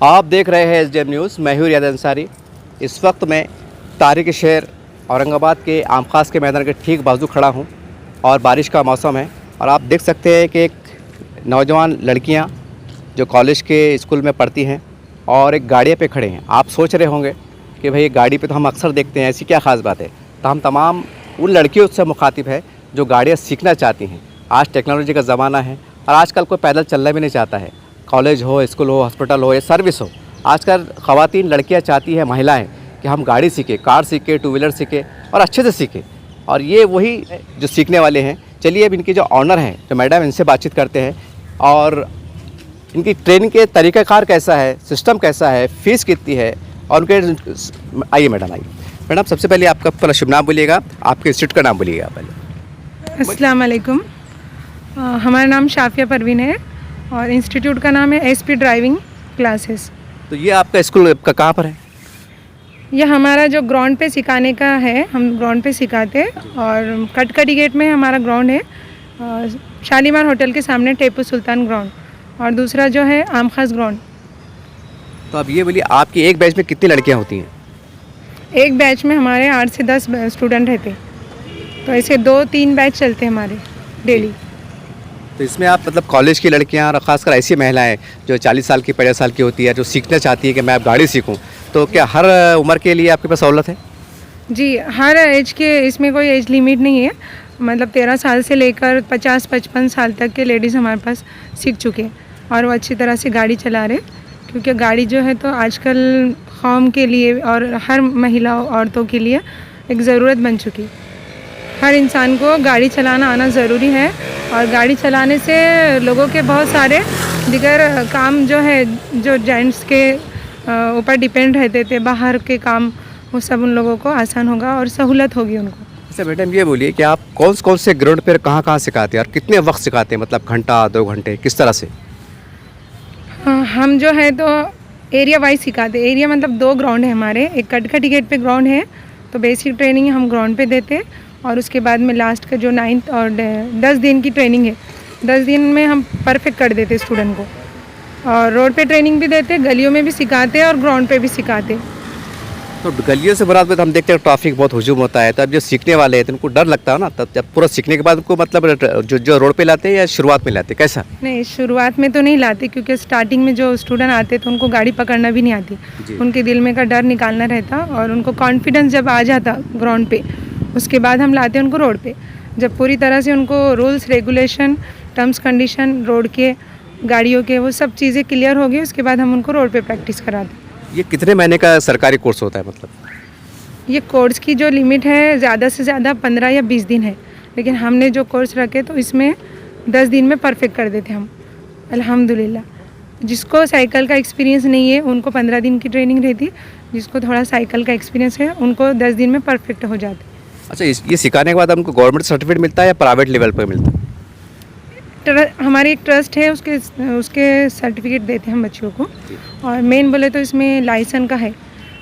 आप देख रहे हैं एसडीएम न्यूज़। मैं हूं रियाद अंसारी। इस वक्त मैं तारीख़ शहर औरंगाबाद के आम खास के मैदान के ठीक बाजू खड़ा हूं और बारिश का मौसम है और आप देख सकते हैं कि एक नौजवान लड़कियां जो कॉलेज के स्कूल में पढ़ती हैं और एक गाड़ी पे खड़े हैं। आप सोच रहे होंगे कि भाई गाड़ी पे तो हम अक्सर देखते हैं, ऐसी क्या ख़ास बात है। तो हम तमाम उन लड़कियों से मुखातिब है जो गाड़ियाँ सीखना चाहती हैं। आज टेक्नोलॉजी का ज़माना है और आजकल कोई पैदल चलना भी नहीं चाहता है। कॉलेज हो, स्कूल हो, हॉस्पिटल हो या सर्विस हो, आजकल ख़वातीन लड़कियां चाहती हैं, महिलाएं, कि हम गाड़ी सीखें, कार सीखें, टू व्हीलर सीखें और अच्छे से सीखें। और ये वही जो सीखने वाले हैं। चलिए अब इनके जो ऑनर हैं, जो मैडम, इनसे बातचीत करते हैं और इनकी ट्रेनिंग के तरीक़ाकार कैसा है, सिस्टम कैसा है, फ़ीस कितनी है और उनके आइए मैडम, आइए मैडम। सबसे पहले आपका पहला शुभ नाम बोलिएगा, आपके इंस्टीट्यूट का नाम बोलिएगा पहले। अस्सलाम वालेकुम। हमारा नाम शाफिया परवीन है और इंस्टीट्यूट का नाम है एसपी ड्राइविंग क्लासेस। तो ये आपका स्कूल का कहाँ पर है? यह हमारा जो ग्राउंड पे सिखाने का है, हम ग्राउंड पे सिखाते हैं और कटकटी गेट में हमारा ग्राउंड है, शालीमार होटल के सामने टेपू सुल्तान ग्राउंड, और दूसरा जो है आम खास ग्राउंड। तो अब ये बोलिए, आपकी एक बैच में कितनी लड़कियाँ होती हैं? एक बैच में हमारे 8 से 10 स्टूडेंट रहते हैं, तो ऐसे 2-3 बैच चलते हैं हमारे डेली। तो इसमें आप मतलब कॉलेज की लड़कियां और ख़ासकर ऐसी महिलाएं जो 40 साल की, 50 साल की होती है, जो सीखना चाहती है कि मैं अब गाड़ी सीखूं, तो क्या हर उम्र के लिए आपके पास सहूलत है? जी, हर एज के, इसमें कोई एज लिमिट नहीं है। मतलब 13 साल से लेकर 50-55 साल तक के लेडीज़ हमारे पास सीख चुके हैं और वो अच्छी तरह से गाड़ी चला रहे। क्योंकि गाड़ी जो है तो आजकल कौम के लिए और हर महिला औरतों के लिए एक ज़रूरत बन चुकी। हर इंसान को गाड़ी चलाना आना ज़रूरी है और गाड़ी चलाने से लोगों के बहुत सारे दिगर काम जो है, जो जेंट्स के ऊपर डिपेंड रहते थे, बाहर के काम, वो सब उन लोगों को आसान होगा और सहूलत होगी उनको। अच्छा मैडम, ये बोलिए कि आप कौन से ग्राउंड पर कहाँ सिखाते हैं और कितने वक्त सिखाते हैं? मतलब घंटा, 2 घंटे, किस तरह से? हम जो है तो एरिया वाइज सिखाते हैं। एरिया मतलब 2 ग्राउंड है हमारे। एक कटकटी गेट पे ग्राउंड है, तो बेसिक ट्रेनिंग हम ग्राउंड पे देते हैं और उसके बाद में लास्ट का जो 9th और 10 दिन की ट्रेनिंग है, 10 दिन में हम परफेक्ट कर देते स्टूडेंट को। और रोड पे ट्रेनिंग भी देते, गलियों में भी सिखाते और ग्राउंड पे भी सिखाते। तो गलियों से मुराद में हम देखते हैं ट्रैफिक बहुत हुजूम होता है, तब जो सीखने वाले हैं तो उनको डर लगता है ना, तब जब पूरा सीखने के बाद उनको मतलब जो रोड पे लाते हैं या शुरुआत में लाते, कैसा? नहीं, शुरुआत में तो नहीं लाते, क्योंकि स्टार्टिंग में जो स्टूडेंट आते तो उनको गाड़ी पकड़ना भी नहीं आती। उनके दिल में का डर निकालना रहता और उनको कॉन्फिडेंस जब आ जाता ग्राउंड पे, उसके बाद हम लाते हैं उनको रोड पे। जब पूरी तरह से उनको rules, regulation, terms, condition, road के, गाड़ियों के, वो सब चीज़ें क्लियर हो गई, उसके बाद हम उनको रोड पे प्रैक्टिस कराते। ये कितने महीने का सरकारी कोर्स होता है? मतलब ये कोर्स की जो लिमिट है ज़्यादा से ज़्यादा 15 या 20 दिन है, लेकिन हमने जो कोर्स रखे तो इसमें 10 दिन में परफेक्ट कर देते हम, अल्हम्दुलिल्लाह। जिसको साइकिल का एक्सपीरियंस नहीं है उनको 15 दिन की ट्रेनिंग रहती, जिसको थोड़ा साइकिल का एक्सपीरियंस है उनको 10 दिन में परफेक्ट हो जाते। अच्छा, ये सिखाने के बाद उनको गवर्नमेंट सर्टिफिकेट मिलता है या प्राइवेट लेवल पर मिलता है? हमारी एक ट्रस्ट है, उसके सर्टिफिकेट देते हैं हम बच्चों को। और मेन बोले तो इसमें लाइसेंस का है,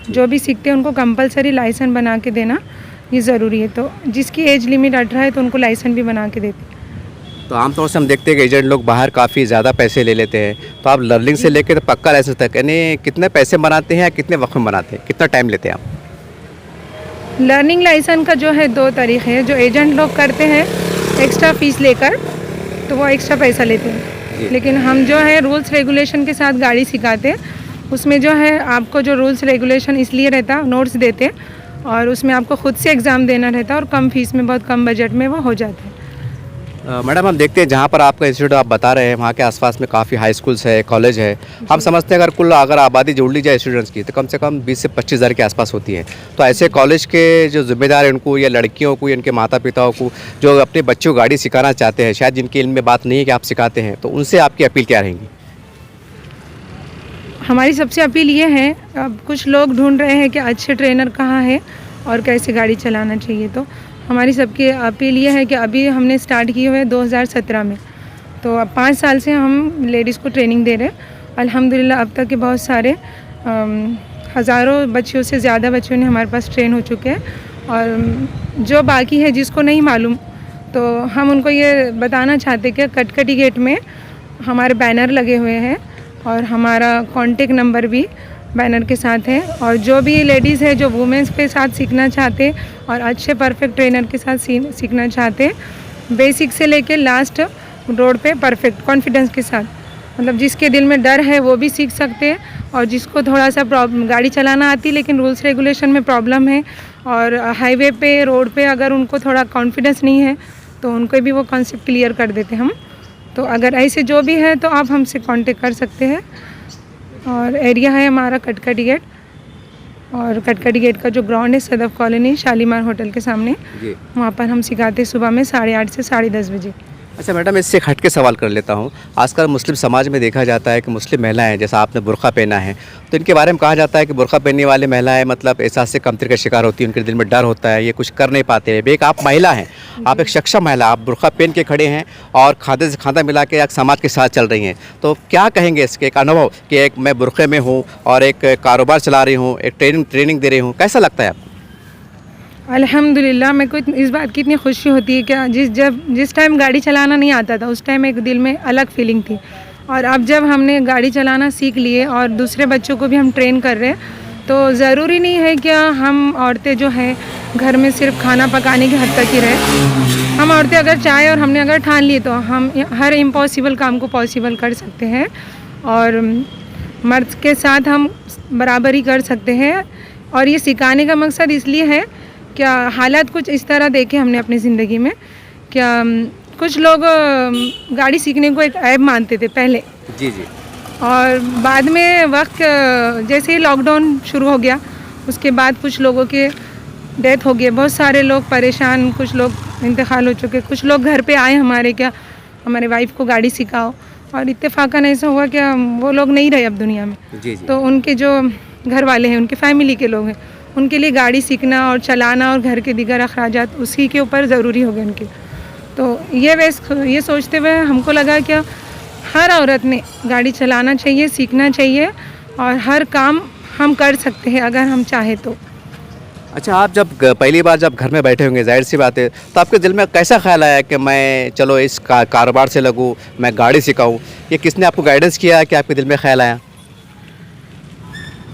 जो भी सीखते हैं उनको कंपलसरी लाइसेंस बना के देना ये ज़रूरी है। तो जिसकी एज लिमिट 18 है तो उनको लाइसेंस भी बना के देते हैं। तो आमतौर से हम देखते हैं कि एजेंट लोग बाहर काफ़ी ज़्यादा पैसे ले लेते हैं, तो आप लर्निंग से लेकर तो पक्का लाइसेंस तक यानी कितने पैसे बनाते हैं या कितने वक्त में बनाते हैं, कितना टाइम लेते हैं आप? लर्निंग लाइसेंस का जो है 2 तरीक़े हैं। जो एजेंट लोग करते हैं एक्स्ट्रा फीस लेकर, तो वो एक्स्ट्रा पैसा लेते हैं, लेकिन हम जो है रूल्स रेगुलेशन के साथ गाड़ी सिखाते हैं। उसमें जो है आपको जो रूल्स रेगुलेशन इसलिए रहता है, नोट्स देते हैं और उसमें आपको खुद से एग्ज़ाम देना रहता है और कम फीस में, बहुत कम बजट में वो हो जाता है। मैडम, हम देखते हैं जहाँ पर आपका इंस्टीट्यूट आप बता रहे हैं वहाँ के आसपास में काफ़ी हाई स्कूल्स है, कॉलेज है। हम समझते हैं अगर आबादी जोड़ ली जाए स्टूडेंट्स की तो कम से कम 20 से 25 हज़ार के आसपास होती है। तो ऐसे कॉलेज के जो जिम्मेदार हैं उनको, या लड़कियों को या उनके माता पिताओं को जो अपने बच्चों को गाड़ी सिखाना चाहते हैं, शायद जिनके इल्म में बात नहीं है कि आप सिखाते हैं, तो उनसे आपकी अपील क्या रहेंगी? हमारी सबसे अपील ये है, अब कुछ लोग ढूंढ रहे हैं कि अच्छे ट्रेनर कहाँ है और कैसे गाड़ी चलाना चाहिए। तो हमारी सबकी अपील ये है कि अभी हमने स्टार्ट किए हुए 2017 में, तो अब 5 साल से हम लेडीज़ को ट्रेनिंग दे रहे हैं। अल्हम्दुलिल्लाह अब तक के बहुत सारे हज़ारों बच्चियों से ज़्यादा बच्चों ने हमारे पास ट्रेन हो चुके हैं। और जो बाकी है, जिसको नहीं मालूम, तो हम उनको ये बताना चाहते कि कटकटी गेट में हमारे बैनर लगे हुए हैं और हमारा कॉन्टेक्ट नंबर भी बैनर के साथ है। और जो भी लेडीज़ है जो वुमेंस के साथ सीखना चाहते और अच्छे परफेक्ट ट्रेनर के साथ सीखना चाहते, बेसिक से लेके लास्ट रोड पे परफेक्ट कॉन्फिडेंस के साथ, मतलब जिसके दिल में डर है वो भी सीख सकते हैं, और जिसको थोड़ा सा प्रॉब्लम गाड़ी चलाना आती लेकिन रूल्स रेगुलेशन में प्रॉब्लम है और हाईवे पे रोड पे अगर उनको थोड़ा कॉन्फिडेंस नहीं है तो उनको भी वो कॉन्सेप्ट क्लियर कर देते हम। तो अगर ऐसे जो भी है तो आप हमसे कांटेक्ट कर सकते हैं। और एरिया है हमारा कटकटी गेट, और कटकटी गेट का जो ग्राउंड है सदफ कॉलोनी शालीमार होटल के सामने, वहाँ पर हम सिखाते सुबह में 8:30 से 10:30 बजे। अच्छा मैडम, इससे हट के सवाल कर लेता हूँ। आजकल मुस्लिम समाज में देखा जाता है कि मुस्लिम महिलाएं, जैसा आपने बुर्का पहना है, तो इनके बारे में कहा जाता है कि बुर्का पहनने वाली महिलाएं मतलब एहसास से कमतर का शिकार होती है, उनके दिल में डर होता है, ये कुछ कर नहीं पाते हैं। एक आप महिला हैं, आप एक सक्षम महिला, आप बुर्का पहन के खड़े हैं और खाते से खाना मिला के एक समाज के साथ चल रही हैं, तो क्या कहेंगे इसके एक अनुभव कि एक मैं बुर्के में हूँ और एक कारोबार चला रही हूँ, एक ट्रेनिंग दे रही हूँ, कैसा लगता है आपको? अल्हम्दुलिल्लाह, मेरे को इस बात की इतनी खुशी होती है कि जिस टाइम गाड़ी चलाना नहीं आता था उस टाइम एक दिल में अलग फीलिंग थी, और अब जब हमने गाड़ी चलाना सीख लिए और दूसरे बच्चों को भी हम ट्रेन कर रहे हैं, तो ज़रूरी नहीं है कि हम औरतें जो हैं घर में सिर्फ खाना पकाने की हद तक ही रहे। हम औरतें अगर चाहे और हमने अगर ठान ली तो हम हर इम्पॉसिबल काम को पॉसिबल कर सकते हैं, और मर्द के साथ हम बराबरी कर सकते हैं। और ये सिखाने का मकसद इसलिए है क्या हालात कुछ इस तरह देखे हमने अपनी ज़िंदगी में, क्या कुछ लोग गाड़ी सीखने को एक ऐब मानते थे पहले, जी, और बाद में वक्त जैसे ही लॉकडाउन शुरू हो गया उसके बाद कुछ लोगों के डेथ हो गई, बहुत सारे लोग परेशान, कुछ लोग इंतकाल हो चुके, कुछ लोग घर पे आए हमारे, क्या हमारे वाइफ को गाड़ी सिखाओ, और इत्तेफाकन ऐसा हुआ कि वो लोग नहीं रहे अब दुनिया में। जी। तो उनके जो घर वाले हैं, उनके फैमिली के लोग हैं, उनके लिए गाड़ी सीखना और चलाना और घर के दीगर अखराजात उसी के ऊपर ज़रूरी हो गए उनके। तो ये सोचते हुए हमको लगा कि हर औरत ने गाड़ी चलाना चाहिए, सीखना चाहिए, और हर काम हम कर सकते हैं अगर हम चाहें तो। अच्छा, आप जब पहली बार जब घर में बैठे होंगे, जाहिर सी बात है, तो आपके दिल में कैसा ख्याल आया कि मैं चलो इस कारोबार से लगूँ, मैं गाड़ी सिखाऊँ? ये किसने आपको गाइडेंस किया कि आपके दिल में ख्याल आया?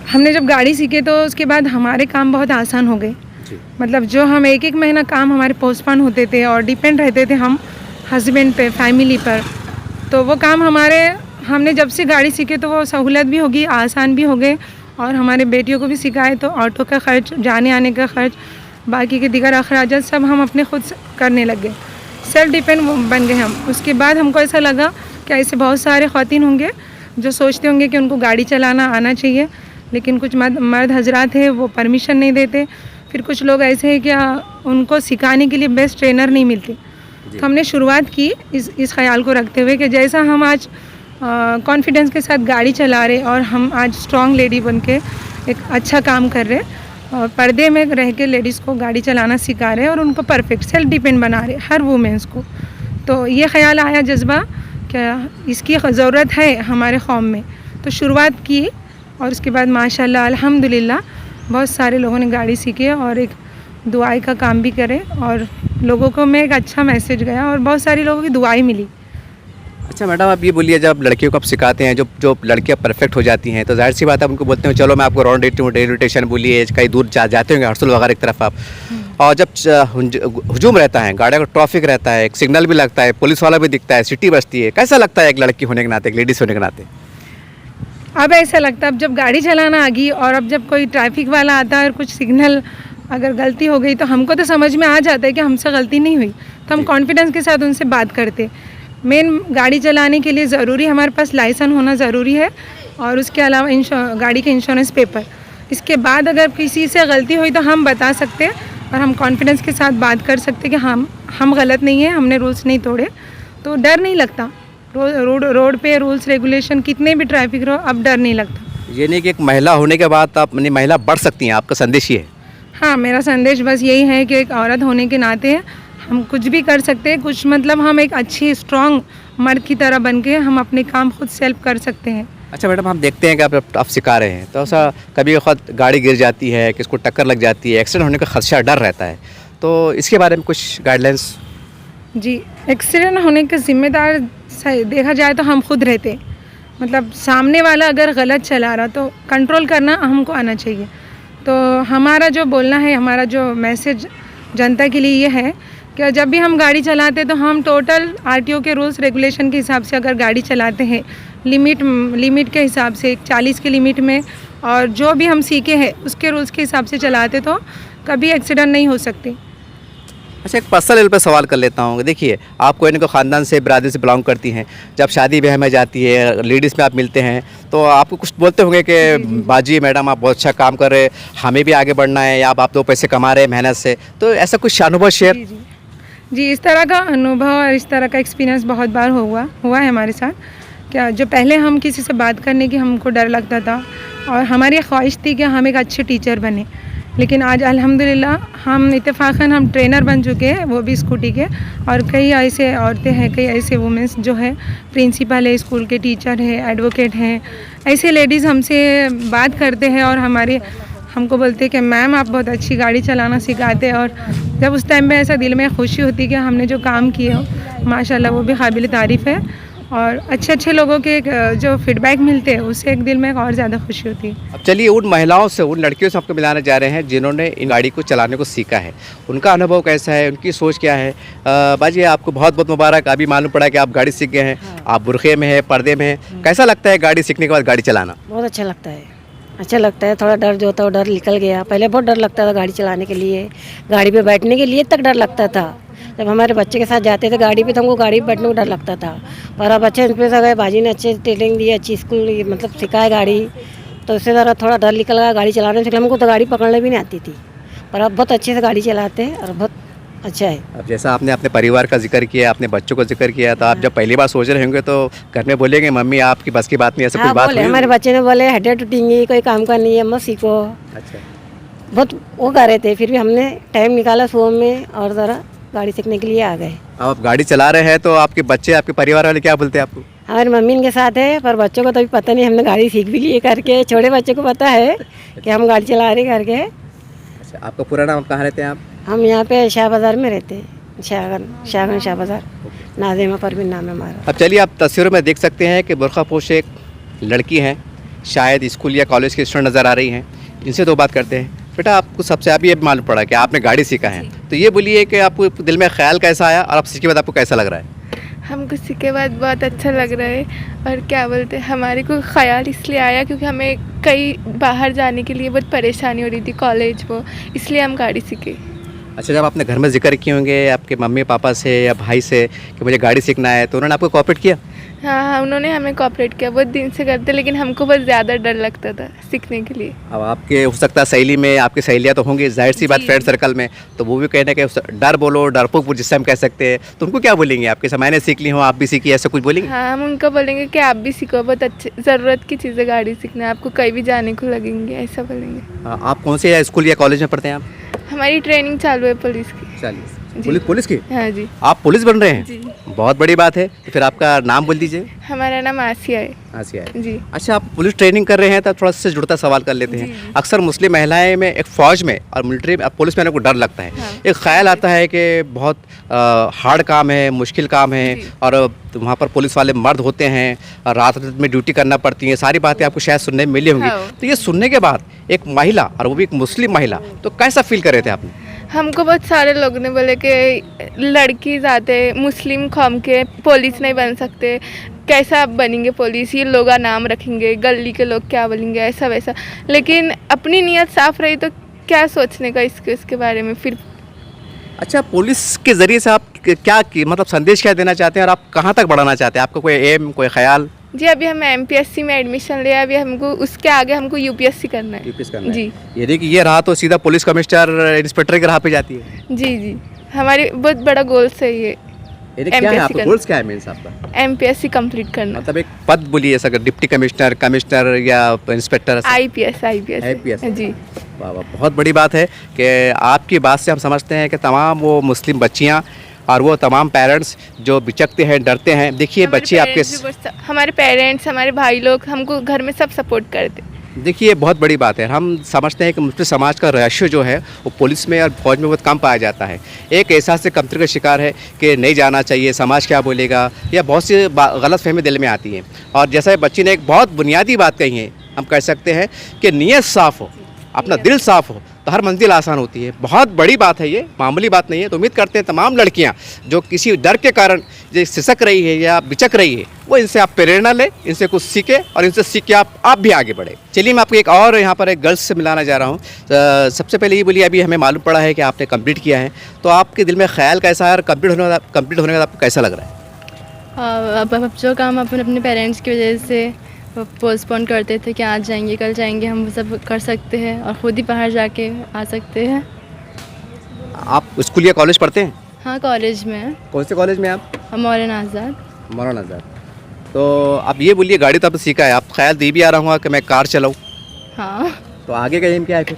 हमने जब गाड़ी सीखे तो उसके बाद हमारे काम बहुत आसान हो गए। मतलब जो हम एक महीना काम हमारे पोस्टपोन होते थे और डिपेंड रहते थे हम हस्बैंड पे, फैमिली पर, तो वो काम हमने जब से गाड़ी सीखे तो वो सहूलत भी होगी, आसान भी हो गए, और हमारे बेटियों को भी सिखाए तो ऑटो का खर्च, जाने आने का खर्च, बाकी के दीगर अखराजात सब हम अपने खुद करने लग गए, सेल्फ डिपेंड बन गए हम। उसके बाद हमको ऐसा लगा कि ऐसे बहुत सारे ख़वातीन होंगे जो सोचते होंगे कि उनको गाड़ी चलाना आना चाहिए, लेकिन कुछ मर्द हजरात हैं वो परमिशन नहीं देते, फिर कुछ लोग ऐसे हैं कि उनको सिखाने के लिए बेस्ट ट्रेनर नहीं मिलते। तो हमने शुरुआत की इस ख्याल को रखते हुए कि जैसा हम आज कॉन्फिडेंस के साथ गाड़ी चला रहे और हम आज स्ट्रॉन्ग लेडी बन के एक अच्छा काम कर रहे, और पर्दे में रह के लेडीज़ को गाड़ी चलाना सिखा रहे और उनको परफेक्ट सेल्फ डिपेंड बना रहे हर वुमेंस को। तो ये ख्याल आया, जज्बा, क्या इसकी ज़रूरत है हमारे कौम में, तो शुरुआत की, और उसके बाद माशाल्लाह अल्हम्दुलिल्लाह बहुत सारे लोगों ने गाड़ी सीखी और एक दुआई का काम भी करे, और लोगों को में एक अच्छा मैसेज गया और बहुत सारी लोगों की दुआई मिली। अच्छा मैडम, आप ये बोलिए, जब लड़कियों को आप सिखाते हैं, जो लड़कियां परफेक्ट हो जाती हैं, तो जाहिर सी बात है उनको बोलते हैं चलो मैं आपको राउंड रेलवे स्टेशन बोलिए, कहीं दूर जाते होंगे हर्सुल वगैरह की तरफ आप, और जब हजूम रहता है, गाड़ियों का ट्रैफिक रहता है, एक सिग्नल भी लगता है, पुलिस वाला भी दिखता है, सिटी बजती है, कैसा लगता है एक लड़की होने के नाते, एक लेडीज़ होने के नाते? अब ऐसा लगता है, अब जब गाड़ी चलाना आ गई और अब जब कोई ट्रैफिक वाला आता है और कुछ सिग्नल अगर गलती हो गई तो हमको तो समझ में आ जाता है कि हमसे गलती नहीं हुई, तो हम कॉन्फिडेंस के साथ उनसे बात करते। मेन गाड़ी चलाने के लिए ज़रूरी हमारे पास लाइसेंस होना ज़रूरी है, और उसके अलावा गाड़ी के इंश्योरेंस पेपर। इसके बाद अगर किसी से गलती हुई तो हम बता सकते हैं और हम कॉन्फिडेंस के साथ बात कर सकते कि हम गलत नहीं हैं, हमने रूल्स नहीं तोड़े, तो डर नहीं लगता। रोड पे रूल्स रेगुलेशन कितने भी ट्रैफिक रहो, अब डर नहीं लगता। ये नहीं कि एक महिला होने के बाद आप अपनी महिला बढ़ सकती हैं, आपका संदेश ये है? हाँ, मेरा संदेश बस यही है कि एक औरत होने के नाते हम कुछ भी कर सकते हैं, कुछ मतलब हम एक अच्छी स्ट्रॉन्ग मर्द की तरह बन के हम अपने काम खुद सेल्फ कर सकते हैं। अच्छा मैडम, हम देखते हैं कि आप सिखा रहे हैं, तो ऐसा कभी खुद गाड़ी गिर जाती है, किसको टक्कर लग जाती है, एक्सीडेंट होने का खदशा, डर रहता है, तो इसके बारे में कुछ गाइडलाइंस? जी, एक्सीडेंट होने के ज़िम्मेदार देखा जाए तो हम खुद रहते, मतलब सामने वाला अगर गलत चला रहा तो कंट्रोल करना हमको आना चाहिए। तो हमारा जो बोलना है, हमारा जो मैसेज जनता के लिए ये है कि जब भी हम गाड़ी चलाते तो हम टोटल आरटीओ के रूल्स रेगुलेशन के हिसाब से अगर गाड़ी चलाते हैं, लिमिट के हिसाब से 40 के लिमिट में, और जो भी हम सीखे हैं उसके रूल्स के हिसाब से चलाते तो कभी एक्सीडेंट नहीं हो सकती। अच्छा, एक पर्सनल लेवल पर सवाल कर लेता हूँ। देखिए, आप कोई ना कोई ख़ानदान से, बिरादरी से बिलोंग करती हैं। जब शादी ब्याह में जाती है, लेडीज़ में आप मिलते हैं, तो आपको कुछ बोलते होंगे कि बाजी मैडम आप बहुत अच्छा काम कर रहे हैं, हमें भी आगे बढ़ना है, या आप 2 पैसे कमा रहे हैं मेहनत से, तो ऐसा कुछ अनुभव शेयर? जी, इस तरह का अनुभव और इस तरह का एक्सपीरियंस बहुत बार हुआ है हमारे साथ। क्या जो पहले हम किसी से बात करने की हमको डर लगता था और हमारी ख्वाहिश थी कि हम एक अच्छे टीचर बने, लेकिन आज अल्हम्दुलिल्लाह हम इत्तेफाकन हम ट्रेनर बन चुके हैं, वो भी स्कूटी के। और कई ऐसे औरतें हैं, कई ऐसे वुमेंस जो है प्रिंसिपल है, स्कूल के टीचर है, एडवोकेट हैं, ऐसे लेडीज़ हमसे बात करते हैं और हमको बोलते हैं कि मैम आप बहुत अच्छी गाड़ी चलाना सिखाते हैं। और जब उस टाइम में ऐसा दिल में खुशी होती है कि हमने जो काम किए हो माशाल्लाह वो भी काबिल तारीफ़ है, और अच्छे लोगों के जो फीडबैक मिलते हैं उससे एक दिल में और ज़्यादा खुशी होती है। अब चलिए, उन महिलाओं से, उन लड़कियों से आपको मिलाने जा रहे हैं जिन्होंने इन गाड़ी को चलाने को सीखा है। उनका अनुभव कैसा है, उनकी सोच क्या है। बाजी, आपको बहुत बहुत मुबारक। अभी मालूम पड़ा कि आप गाड़ी सीख गए हैं। आप बुरखे में हैं, पर्दे में हैं। कैसा लगता है गाड़ी सीखने के बाद गाड़ी चलाना? बहुत अच्छा लगता है। थोड़ा डर जो था वो डर निकल गया। पहले बहुत डर लगता था गाड़ी चलाने के लिए, गाड़ी पे बैठने के लिए तक डर लगता था। जब हमारे बच्चे के साथ जाते थे गाड़ी पे तो हमको गाड़ी पे बैठने को डर लगता था, पर अब अच्छे इंस्पेक्टर आ गए, बाजी ने अच्छे ट्रेनिंग दी, अच्छी स्कूल मतलब सिखाए गाड़ी, तो उससे ज़रा थोड़ा डर निकल गया गाड़ी चलाने से। हमको तो गाड़ी पकड़ने भी नहीं आती थी, पर अब बहुत अच्छे से गाड़ी चलाते हैं और बहुत अच्छा है। अब जैसा आपने अपने परिवार का जिक्र किया, अपने बच्चों का जिक्र किया, तो आप जब पहली बार सोच रहे होंगे तो घर में बोलेंगे मम्मी आपकी बस की बात नहीं, ऐसा कुछ बात बोले, हुई? हमारे बच्चे ने बोले हड्डियाँ टूटेंगी, कोई काम का नहीं है, मत सीखो। अच्छा, बहुत वो कर रहे थे, फिर भी हमने टाइम निकाला सुबह में और ज़रा गाड़ी सीखने के लिए आ गए। अब आप गाड़ी चला रहे हैं तो आपके बच्चे, आपके परिवार वाले क्या बोलते हैं आपको? हमारी मम्मी इनके साथ है, पर बच्चों को तो अभी पता नहीं, हमने गाड़ी सीख भी ली है करके। छोटे बच्चे को पता है कि हम गाड़ी चला रहे करके। अच्छा, आपका पूरा नाम, कहाँ रहते हैं आप? हम यहाँ पे शाह बाज़ार में रहते हैं, शाह बाज़ार, नाज़िमा परवीन नाम है हमारा। अब चलिए, आप तस्वीरों में देख सकते हैं कि बुर्का पोश एक लड़की हैं, शायद स्कूल या कॉलेज की स्टूडेंट नज़र आ रही हैं। इनसे तो बात करते हैं। बेटा, आपको सबसे अभी ये मालूम पड़ा कि आपने गाड़ी सीखा है, तो ये बोलिए कि आपको दिल में ख्याल कैसा आया और आप सीखे बाद आपको कैसा लग रहा है? हमको सीखे बाद बहुत अच्छा लग रहा है, और क्या बोलते हैं, हमारे को ख्याल इसलिए आया क्योंकि हमें कहीं बाहर जाने के लिए बहुत परेशानी हो रही थी कॉलेज वो, इसलिए हम गाड़ी सीखे। अच्छा, जब आपने घर में जिक्र किए होंगे आपके मम्मी पापा से या भाई से कि मुझे गाड़ी सीखना है, तो उन्होंने आपको कोऑपरेट किया? हाँ, उन्होंने हमें कोऑपरेट किया, बहुत दिन से करते, लेकिन हमको बहुत ज़्यादा डर लगता था सीखने के लिए। अब आपके हो सकता है सहेली में आपकी सहेलियाँ तो होंगी, जाहिर सी बात, फ्रेंड सर्कल में, तो वो भी कहने के डर बोलो, डरपोक जिससे हम कह सकते हैं, तो उनको क्या बोलेंगे? आपके से मैंने सीख ली हो, आप भी सीखी, ऐसा कुछ बोलेंगे? हाँ, हम उनको बोलेंगे कि आप भी सीखो, बहुत अच्छे, ज़रूरत की चीज़ें गाड़ी सीखना, आपको कहीं भी जाने को लगेंगे, ऐसा बोलेंगे। आप कौन से स्कूल या कॉलेज में पढ़ते हैं आप? हमारी ट्रेनिंग चालू है पुलिस की। पुलिस की? हाँ जी। आप पुलिस बन रहे हैं? जी। बहुत बड़ी बात है। तो फिर आपका नाम बोल दीजिए। हमारा नाम आसिया है। आसिया है जी। अच्छा, आप पुलिस ट्रेनिंग कर रहे हैं तो थोड़ा से जुड़ता सवाल कर लेते हैं। अक्सर मुस्लिम महिलाएं में एक फ़ौज में और मिलिट्री में, पुलिस में को डर लगता है। हाँ। एक ख्याल आता है कि बहुत हार्ड काम है, मुश्किल काम है, और वहाँ पर पुलिस वाले मर्द होते हैं, रात में ड्यूटी करना पड़ती है, सारी बातें आपको शायद सुनने में मिली होंगी। हाँ। तो ये सुनने के बाद एक महिला, और वो भी एक मुस्लिम महिला, तो कैसा फील कर रहे थे आपने? हमको बहुत सारे लोगों ने बोले कि लड़की जाते मुस्लिम कौम के पुलिस नहीं बन सकते, कैसा आप बनेंगे पुलिस, ये लोग नाम रखेंगे, गली के लोग क्या बोलेंगे, ऐसा वैसा। लेकिन अपनी नीयत साफ रही तो क्या सोचने का इसके बारे में फिर। अच्छा, पुलिस के ज़रिए से आप क्या मतलब संदेश क्या देना चाहते हैं और आप कहाँ तक बढ़ाना चाहते हैं? आपका कोई एम, कोई ख्याल? जी, अभी हम MPSC में एडमिशन लिया, अभी हमको उसके आगे हमको UPSC करना है। यूपीएस करना है। जी। यदि कि ये रहा तो सीधा पुलिस कमिश्नर, इंस्पेक्टर के राह पे जाती है। जी, हमारी बहुत बड़ा गोल है ये। यदि क्या है MPSC आपका करना। गोल्स क्या है मीन्स आपका? MPSC कंप्लीट करना। मतलब एक पद बोलिए, ऐसा डिप्टी कमिश्नर, कमिश्नर या इंस्पेक्टर? IPS। जी। वाह वाह, बहुत बड़ी बात है कि आपकी बात से हम समझते हैं कि तमाम वो मुस्लिम बच्चियाँ और वो तमाम पेरेंट्स जो बिचकते हैं, डरते हैं। देखिए बच्चे आपके, हमारे पेरेंट्स, हमारे भाई लोग हमको घर में सब सपोर्ट करते। देखिए, ये बहुत बड़ी बात है। हम समझते हैं कि मुस्लिम समाज का रेशियो जो है वो पुलिस में और फौज में बहुत कम पाया जाता है। एक एहसास से कमतरी का शिकार है कि नहीं जाना चाहिए, समाज क्या बोलेगा, या बहुत सी गलत फहमी दिल में आती है। और जैसा बच्ची ने एक बहुत बुनियादी बात कही है, हम कह सकते हैं कि नीयत साफ़ हो, अपना दिल साफ़ हो तो हर मंजिल आसान होती है। बहुत बड़ी बात है, ये मामूली बात नहीं है। तो उम्मीद करते हैं तमाम लड़कियां जो किसी डर के कारण जो सिसक रही है या बिचक रही है, वो इनसे आप प्रेरणा लें, इनसे कुछ सीखें और इनसे सीख के आप भी आगे बढ़े। चलिए, मैं आपको एक और यहाँ पर एक गर्ल्स से मिलाना जा रहा हूँ। सबसे पहले ये बोलिए, अभी हमें मालूम पड़ा है कि आपने कंप्लीट किया है, तो आपके दिल में ख्याल कैसा है और कंप्लीट होने के बाद आपको कैसा लग रहा है? अब जो काम अपन अपने पेरेंट्स की वजह से पोस्टपोन करते थे कि आज जाएंगे कल जाएंगे, हम वो सब कर सकते हैं और ख़ुद ही बाहर जाके आ सकते हैं। आप स्कूल या कॉलेज पढ़ते हैं? हाँ, कॉलेज में। कौन से कॉलेज में आप? मौलाना आज़ाद। मौलाना आज़ाद। तो आप ये बोलिए, गाड़ी तो आपने सीखा है, आप ख्याल दे भी आ रहा हूँ कि मैं कार चलाऊँ, हाँ, तो आगे का एम क्या है फिर?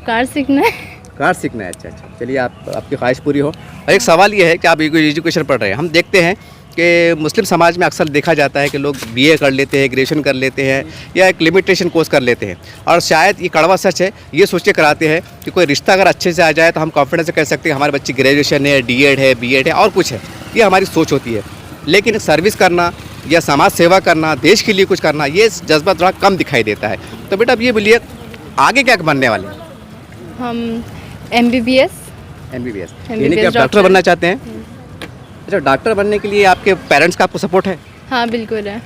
कार सीखना है। कार सीखना है। अच्छा, चलिए, आपकी ख्वाहिश पूरी हो। और एक सवाल ये है कि आप एजुकेशन पढ़ रहे हैं, हम देखते हैं कि मुस्लिम समाज में अक्सर देखा जाता है कि लोग बीए कर लेते हैं, ग्रेजुएशन कर लेते हैं या एक लिमिटेशन कोर्स कर लेते हैं, और शायद ये कड़वा सच है, ये सोच के कराते हैं कि कोई रिश्ता अगर अच्छे से आ जाए तो हम कॉन्फिडेंस से कह सकते हैं हमारे बच्चे ग्रेजुएशन है, डीएड है, बीएड है और कुछ है। ये हमारी सोच होती है। लेकिन सर्विस करना या समाज सेवा करना, देश के लिए कुछ करना, ये जज्बा थोड़ा कम दिखाई देता है। तो बेटा, अब ये बोलिए, आगे क्या बनने वाले हैं? हम MBBS यानी कि आप डॉक्टर बनना चाहते हैं? अच्छा, डॉक्टर बनने के लिए आपके पेरेंट्स का आपको सपोर्ट है? हाँ, बिल्कुल है।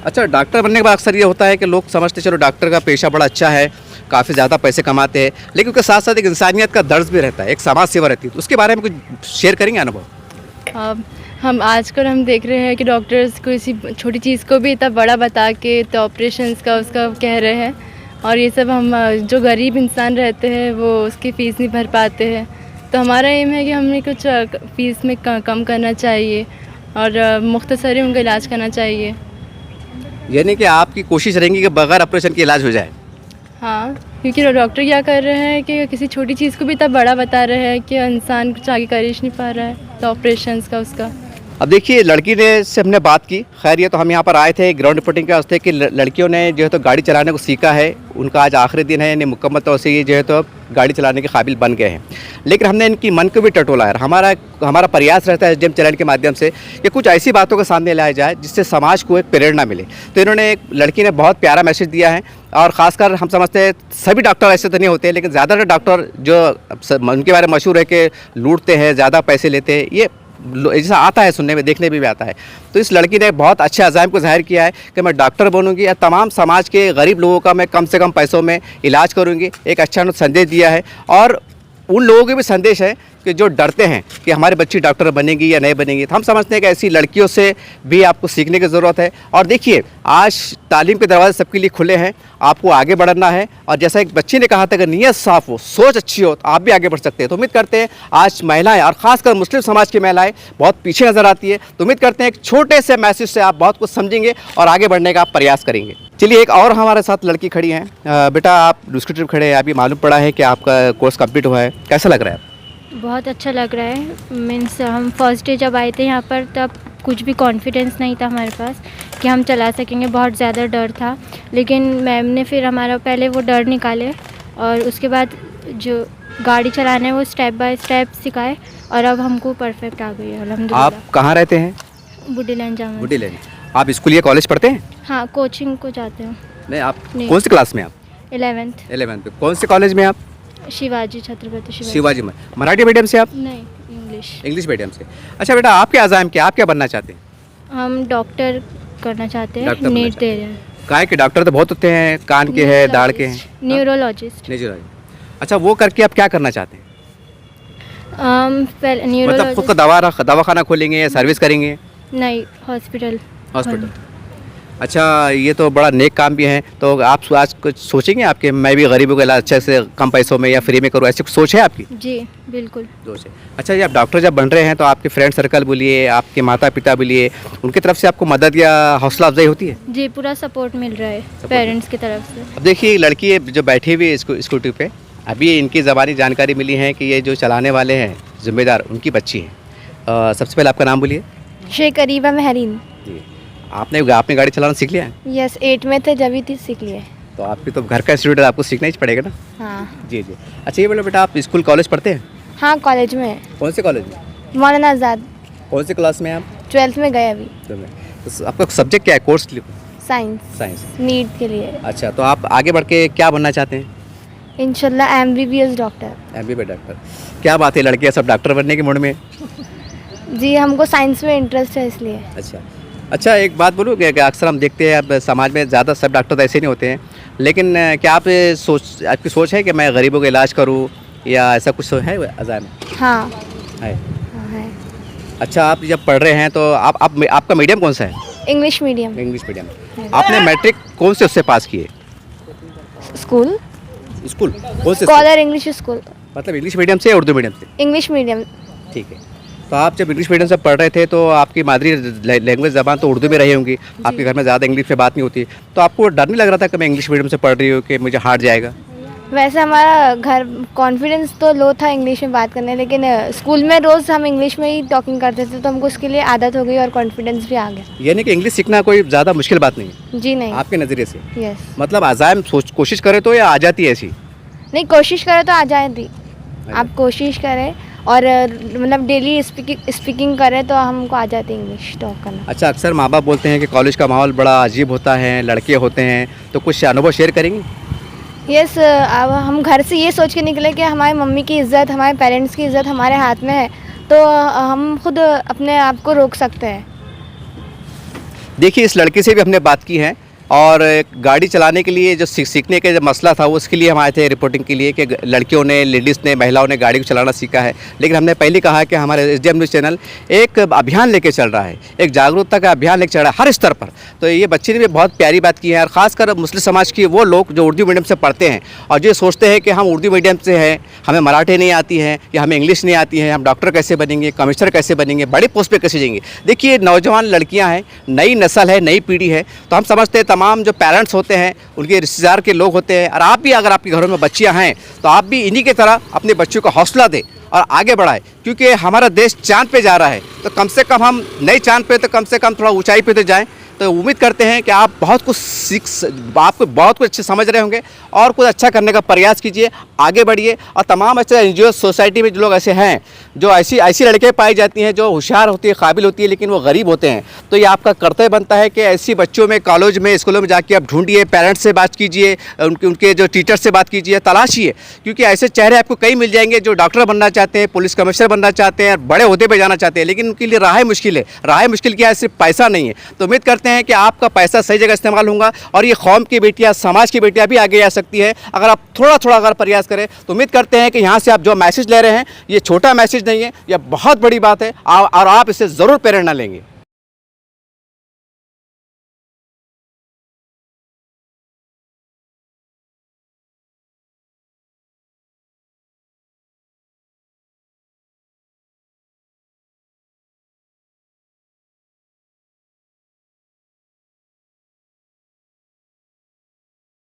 अच्छा, डॉक्टर बनने के बाद अक्सर ये होता है कि लोग समझते चलो डॉक्टर का पेशा बड़ा अच्छा है, काफ़ी ज़्यादा पैसे कमाते हैं, लेकिन उसके साथ साथ एक इंसानियत का दर्ज भी रहता है, एक समाज सेवा रहती है। तो उसके बारे में कुछ शेयर करेंगे अनुभव? हम आजकल हम देख रहे हैं कि डॉक्टर्स किसी छोटी चीज़ को भी इतना बड़ा बता के तो ऑपरेशंस का उसका कह रहे हैं, और ये सब हम जो गरीब इंसान रहते हैं वो उसकी फ़ीस नहीं भर पाते हैं। तो हमारा एम है कि हमें कुछ फ़ीस में कम करना चाहिए और मुख्तसर ही उनका इलाज करना चाहिए। यानी कि आपकी कोशिश रहेगी कि बगैर ऑपरेशन के इलाज हो जाए? हाँ, क्योंकि डॉक्टर क्या कर रहे हैं कि किसी छोटी चीज़ को भी इतना बड़ा बता रहे हैं कि इंसान कुछ आगे कर ही नहीं पा रहा है, तो ऑपरेशंस का उसका। अब देखिए, लड़की ने से हमने बात की। खैर, ये तो हम यहाँ पर आए थे ग्राउंड रिपोर्टिंग के वास्ते कि लड़कियों ने जो है तो गाड़ी चलाने को सीखा है, उनका आज आखिरी दिन है, यानी मुकम्मल तौर से ये जो है तो गाड़ी चलाने के काबिल बन गए हैं। लेकिन हमने इनकी मन को भी टटोला है। हमारा प्रयास रहता है SDM चैनल के माध्यम से कि कुछ ऐसी बातों को सामने लाया जाए जिससे समाज को एक प्रेरणा मिले। तो इन्होंने, एक लड़की ने बहुत प्यारा मैसेज दिया है, और ख़ासकर हम समझते हैं सभी डॉक्टर ऐसे तो नहीं होते, लेकिन ज़्यादातर डॉक्टर जो उनके बारे में मशहूर है कि लूटते हैं, ज़्यादा पैसे लेते हैं, ये जैसा आता है सुनने में, देखने में भी आता है। तो इस लड़की ने बहुत अच्छे अज़ाइम को ज़ाहिर किया है कि मैं डॉक्टर बनूंगी या तमाम समाज के गरीब लोगों का मैं कम से कम पैसों में इलाज करूंगी। एक अच्छा संदेश दिया है, और उन लोगों के भी संदेश है कि जो डरते हैं कि हमारे बच्ची डॉक्टर बनेगी या नहीं बनेगी। तो हम समझते हैं कि ऐसी लड़कियों से भी आपको सीखने की ज़रूरत है। और देखिए, आज तालीम के दरवाजे सबके लिए खुले हैं, आपको आगे बढ़ना है। और जैसा एक बच्ची ने कहा था कि नीयत साफ़ हो, सोच अच्छी हो, तो आप भी आगे बढ़ सकते हैं। तो उम्मीद करते हैं आज महिलाएं, और ख़ासकर मुस्लिम समाज की महिलाएं बहुत पीछे नज़र आती है, तो उम्मीद करते हैं एक छोटे से मैसेज से आप बहुत कुछ समझेंगे और आगे बढ़ने का आप प्रयास करेंगे। चलिए, एक और हमारे साथ लड़की खड़ी हैं। बेटा, आप दूसरी ट्रिप खड़े हैं, अभी मालूम पड़ा है कि आपका कोर्स कंप्लीट हुआ है, कैसा लग रहा है? बहुत अच्छा लग रहा है। मीन्स हम फर्स्ट डे जब आए थे यहाँ पर, तब कुछ भी कॉन्फिडेंस नहीं था हमारे पास कि हम चला सकेंगे, बहुत ज़्यादा डर था। लेकिन मैम ने फिर हमारा पहले वो डर निकाले, और उसके बाद जो गाड़ी चलाना है वो स्टेप बाय स्टेप सिखाए, और अब हमको परफेक्ट आ गई है, अल्हम्दुलिल्लाह। आप कहाँ रहते हैं? बुड्डी लाइन जामा। बुड्डी लाइन। आप स्कूल या कॉलेज पढ़ते हैं? हाँ, कोचिंग को जाते हैं। नहीं, आप नहीं। कौन सी क्लास में? आप 11th पे। कौन से कॉलेज में आप? शिवाजी, छत्रपति शिवाजी में। मराठी मीडियम से आप? नहीं, इंग्लिश मीडियम से। अच्छा बेटा, आपके अज़ाइम क्या, आप क्या बनना चाहते हैं? हम डॉक्टर करना चाहते हैं, डॉक्टर बनना नीट चाहते दे रहे हैं। काय के डॉक्टर तो बहुत होते हैं, कान के हैं, दाढ़ के हैं, न्यूरोलॉजिस्ट। अच्छा, वो करके आप क्या करना चाहते हैं? पहले मतलब न्यूरोलॉजिस्ट खुद का दवाखाना खोलेंगे या सर्विस करेंगे? नहीं, हॉस्पिटल। अच्छा, ये तो बड़ा नेक काम भी है। तो आप आज कुछ सोचेंगे आपके, मैं भी गरीबों का इलाज अच्छे से कम पैसों में या फ्री में करूँ, ऐसी कुछ सोच है आपकी? जी बिल्कुल। सोच है। अच्छा, ये आप डॉक्टर जब बन रहे हैं तो आपके फ्रेंड सर्कल बोलिए, आपके माता पिता बोलिए, उनकी तरफ से आपको मदद या हौसला अफजाई होती है? जी, पूरा सपोर्ट मिल रहा है पेरेंट्स की तरफ से। अब देखिए, लड़की जो बैठी हुई है स्कूटी पे, अभी इनकी ज़बानी जानकारी मिली है कि ये जो चलाने वाले हैं जिम्मेदार, उनकी बच्ची हैं। सबसे पहले आपका नाम बोलिए। शेख अरीबा महरीन। जी, आपने गाड़ी चलाना सीख लिया है? यस, 8 में थे जब ही थी सीख लिए। तो आपकी तो घर का स्टूडेंट है, आपको सीखना ही पड़ेगा ना। हाँ जी जी। अच्छा ये बोलो बेटा, आप स्कूल कॉलेज पढ़ते हैं? हाँ कॉलेज में कौन से कॉलेज में? मौलाना आज़ाद कौन से क्लास में हैं आप? 12th में गए अभी। तो आपका सब्जेक्ट क्या है, कोर्स? Science science. नीट के लिए अच्छा, तो आप आगे बढ़ के क्या बनना चाहते हैं? इंशाल्लाह MBBS डॉक्टर। MBBS doctor. क्या बात है, लड़कियां सब डॉक्टर बनने के मूड में? जी हमको साइंस में इंटरेस्ट है इसलिए। अच्छा अच्छा, एक बात बोलूँ कि अक्सर हम देखते हैं अब समाज में ज़्यादा सब डॉक्टर तो ऐसे नहीं होते हैं, लेकिन क्या आप आपकी सोच है कि मैं गरीबों का इलाज करूँ या ऐसा कुछ है अज़ाम? हाँ है। हाँ है। अच्छा, आप जब पढ़ रहे हैं तो आपका मीडियम कौन सा है? English medium. English medium. आपने मैट्रिक कौन से उससे पास किए? स्कूल स्कूल कौन से? Scholar English school. मतलब इंग्लिश मीडियम से या उर्दू मीडियम से? English medium. ठीक है। तो आप जब इंग्लिश मीडियम से पढ़ रहे थे तो आपकी मादरी लैंग्वेज ज़बान तो उर्दू में रही होंगी, आपके घर में ज़्यादा इंग्लिश में बात नहीं होती, तो आपको डर नहीं लग रहा था कि मैं इंग्लिश मीडियम से पढ़ रही हूँ कि मुझे हार्ड जाएगा? वैसे हमारा घर कॉन्फिडेंस तो लो था इंग्लिश में बात करने, लेकिन स्कूल में रोज़ हम इंग्लिश में ही टॉकिंग करते थे तो हमको उसके लिए आदत हो गई और कॉन्फिडेंस भी आ गया। यानी कि इंग्लिश सीखना कोई ज़्यादा मुश्किल बात नहीं है जी नहीं। आपके नज़रिए से? यस। मतलब अज़ाम कोशिश करे तो या आ जाती है ऐसी? नहीं, कोशिश करें तो आ जाती। आप कोशिश करें और मतलब डेली स्पीकिंग करें तो हमको आ जाती है इंग्लिश टॉक करना। अच्छा, अक्सर माँ बाप बोलते हैं कि कॉलेज का माहौल बड़ा अजीब होता है, लड़के होते हैं, तो कुछ अनुभव शेयर करेंगे? यस, अब हम घर से ये सोच के निकले कि हमारी मम्मी की इज़्ज़त, हमारे पेरेंट्स की इज़्ज़त हमारे हाथ में है, तो हम खुद अपने आप को रोक सकते हैं। देखिए, इस लड़के से भी हमने बात की है और गाड़ी चलाने के लिए जो सीखने का जो मसला था उसके लिए हम आए थे रिपोर्टिंग के लिए कि लड़कियों ने, लेडीज़ ने, महिलाओं ने गाड़ी को चलाना सीखा है। लेकिन हमने पहले कहा कि हमारे SDM न्यूज़ चैनल एक अभियान लेके चल रहा है, एक जागरूकता का अभियान लेके चल रहा है हर स्तर पर। तो ये बच्चे ने भी बहुत प्यारी बात की है, और ख़ासकर मुस्लिम समाज की वो लोग जो उर्दू मीडियम से पढ़ते हैं और जो सोचते हैं कि हम उर्दू मीडियम से हैं, हमें मराठी नहीं आती है या हमें इंग्लिश नहीं आती है, हम डॉक्टर कैसे बनेंगे, कमिश्नर कैसे बनेंगे, बड़े पोस्ट पर कैसे जाएंगे। देखिए, नौजवान लड़कियाँ हैं, नई नस्ल है, नई पीढ़ी है, तो हम समझते हैं तमाम जो पेरेंट्स होते हैं, उनके रिश्तेदार के लोग होते हैं, और आप भी अगर आपके घरों में बच्चियां हैं तो आप भी इन्हीं की तरह अपने बच्चों को हौसला दें और आगे बढ़ाएं, क्योंकि हमारा देश चांद पे जा रहा है। तो कम से कम हम नए चांद पे, तो कम से कम थोड़ा ऊंचाई पे तो जाएं। तो उम्मीद करते हैं कि आप बहुत कुछ आपको बहुत कुछ अच्छे समझ रहे होंगे और कुछ अच्छा करने का प्रयास कीजिए, आगे बढ़िए। और तमाम ऐसे NGO सोसाइटी में जो लोग ऐसे हैं, जो ऐसी लड़कियाँ पाई जाती हैं जो होशियार होती है, काबिल होती है, लेकिन वो गरीब होते हैं, तो ये आपका कर्तव्य बनता है कि ऐसी बच्चों में, कॉलेज में, स्कूलों में जाके आप ढूंढिए, पेरेंट्स से बात कीजिए, उनके जो टीचर से बात कीजिए, तलाशिए, क्योंकि ऐसे चेहरे आपको कई मिल जाएंगे जो डॉक्टर बनना चाहते हैं, पुलिस कमिश्नर बनना चाहते हैं, बड़े ओहदे पर जाना चाहते हैं, लेकिन उनके लिए राह मुश्किल है। राह मुश्किल क्या है? सिर्फ पैसा नहीं है। तो उम्मीद करते हैं कि आपका पैसा सही जगह इस्तेमाल होगा और ये कौम की बेटियां, समाज की बेटियां भी आगे आ सकती है अगर आप थोड़ा अगर प्रयास करें। तो उम्मीद करते हैं कि यहाँ से आप जो मैसेज ले रहे हैं, ये छोटा मैसेज नहीं है, यह बहुत बड़ी बात है और आप इससे ज़रूर प्रेरणा लेंगे।